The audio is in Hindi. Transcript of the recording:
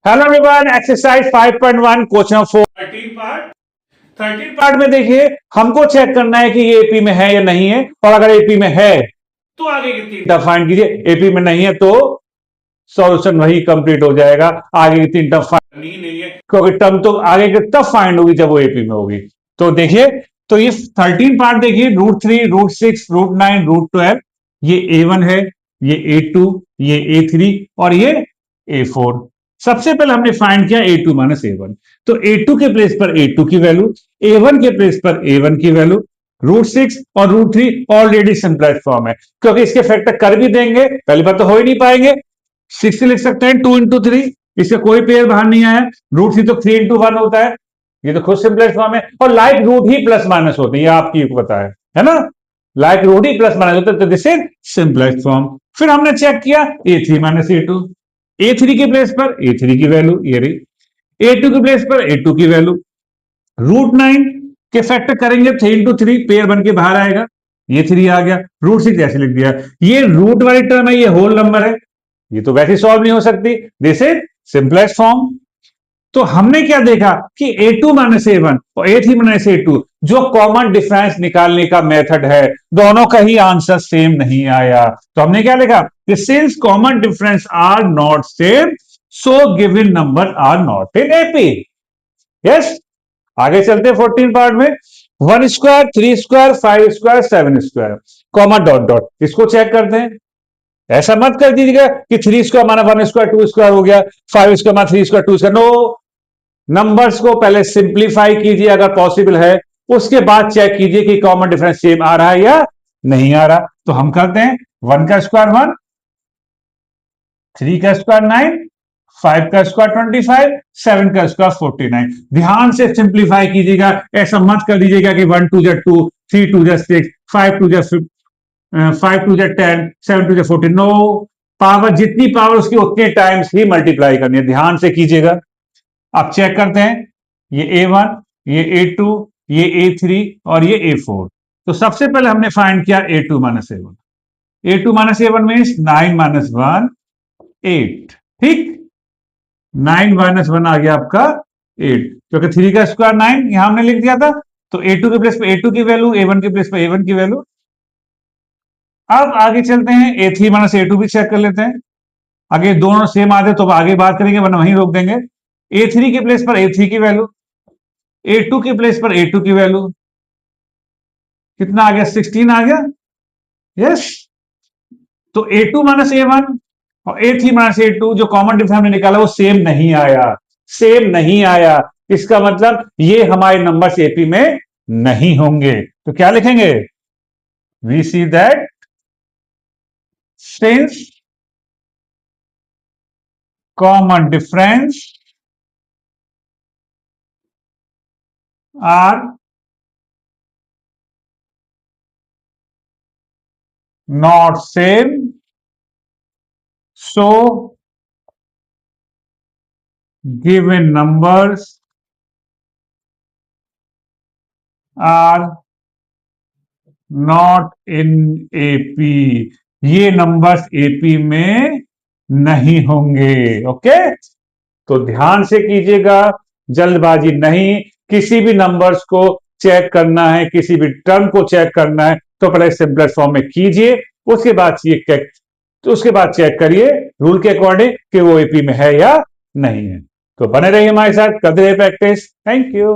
Hello everyone, exercise 5.1 question 4 13 part में देखिए हमको चेक करना है कि ये एपी में है या नहीं है, और अगर एपी में है तो आगे की तीन टर्म फाइंड कीजिए, एपी में नहीं है तो सॉल्यूशन वही कंप्लीट हो जाएगा, आगे की तीन टर्म फाइंड नहीं है क्योंकि टर्म तो आगे की तब फाइंड होगी जब वो एपी में होगी। तो देखिए, तो ये 13 पार्ट देखिए, √3, √6, √9, √12, ये A1 है, ये A2, ये A3 और ये A4। सबसे पहले हमने फाइंड किया A2 माइनस A1, तो A2 के प्लेस पर A2 की वैल्यू, A1 के प्लेस पर A1 की वैल्यू, √6 और √3 ऑलरेडी सिंपलेस्ट फॉर्म है क्योंकि इसके फैक्टर कर भी देंगे, पहली बार तो हो ही नहीं पाएंगे। 6 लिख सकते हैं 2 इंटू 3, इससे कोई पेयर बाहर नहीं आया। √3 तो 3 इंटू 1 होता है, ये तो खुद सिंपलेस्ट फॉर्म है। और लाइक रूट ही प्लस माइनस होती है, ये आपकी पता है ना, लाइक रूट ही प्लस माइनस होता है, तो दिस इज सिंपलेस्ट फॉर्म। फिर हमने चेक किया A3 माइनस A2, A3 के प्लेस पर A3 की वैल्यू ये रही, A2 के प्लेस पर A2 की वैल्यू, √9 के फैक्टर करेंगे 3 इंटू 3, पेयर बन के बाहर आएगा, ये 3 आ गया। √6 ऐसे लिख दिया, ये रूट वाली टर्म है, ये होल नंबर है, ये तो वैसे सॉल्व नहीं हो सकती, दिस इज सिंपलेस्ट फॉर्म। तो हमने क्या देखा कि A2 माइनस A1 और A3 माइनस A2 जो कॉमन डिफरेंस निकालने का मेथड है, दोनों का ही आंसर सेम नहीं आया। तो हमने क्या लिखा कि since common difference are not same so given number are not in AP. Yes, आगे चलते 14 पार्ट में। 1 square, 3 square, 5 square, 7 square, comma dot dot, इसको चेक करते हैं। ऐसा मत कर दीजिएगा कि 3 स्क्वायर माना 1 स्क्वायर 2 स्क्वायर हो गया, 5 स्क्वायर माना 3 स्क्वायर 2 स्क्वायर। नो, नंबर्स को पहले सिंप्लीफाई कीजिए अगर पॉसिबल है, उसके बाद चेक कीजिए कि कॉमन डिफरेंस सेम आ रहा है या नहीं आ रहा। तो हम करते हैं 1 का स्क्वायर 1, 3 का स्क्वायर 9, 5 का स्क्वायर 25, 7 का स्क्वायर 49। ध्यान से सिंप्लीफाई कीजिएगा, ऐसा मत कर दीजिएगा कि 1 2 2, 3 2 6, 5 2 5 2 10, 7 2 14। नो, पावर जितनी पावर उसकी उतने टाइम्स ही मल्टीप्लाई करनी है, ध्यान से कीजिएगा। अब चेक करते हैं, ये A1, ये A2, ये A3 और ये A4। तो सबसे पहले हमने फाइंड किया A2 minus A1। A2 minus A1 means 9 minus 1 8, ठीक, 9 माइनस 1 आ गया आपका 8, क्योंकि 3 का स्क्वायर 9 यहां हमने लिख दिया था। तो A2 के प्लेस पे A2 की वैल्यू, A1 के प्लेस पे A1 की वैल्यू। अब आगे चलते हैं, A3 माइनस A2 भी चेक कर लेते हैं। आगे दोनों सेम आ जाए तो आगे बात करेंगे, वरना वहीं रोक देंगे। A3 के प्लेस पर A3 की वैल्यू, A2 के प्लेस पर A2 की वैल्यू, कितना आ गया 16 आ गया। यस, तो A2 माइनस A1 और A3 माइनस A2 जो कॉमन डिफरेंस हमने निकाला वो सेम नहीं आया, सेम नहीं आया। इसका मतलब ये हमारे नंबर्स एपी में नहीं होंगे। तो क्या लिखेंगे, we see that since common difference are not same so given numbers are not in AP। ये नंबर्स AP में नहीं होंगे। ओके, तो ध्यान से कीजिएगा, जल्दबाजी नहीं। किसी भी नंबर्स को चेक करना है, किसी भी टर्म को चेक करना है तो पहले सिंपलेस्ट फॉर्म में कीजिए, उसके बाद चेक, तो उसके बाद चेक करिए रूल के अकॉर्डिंग कि वो एपी में है या नहीं है। तो बने रहिए हमारे साथ, करते रहिए प्रैक्टिस। Thank you.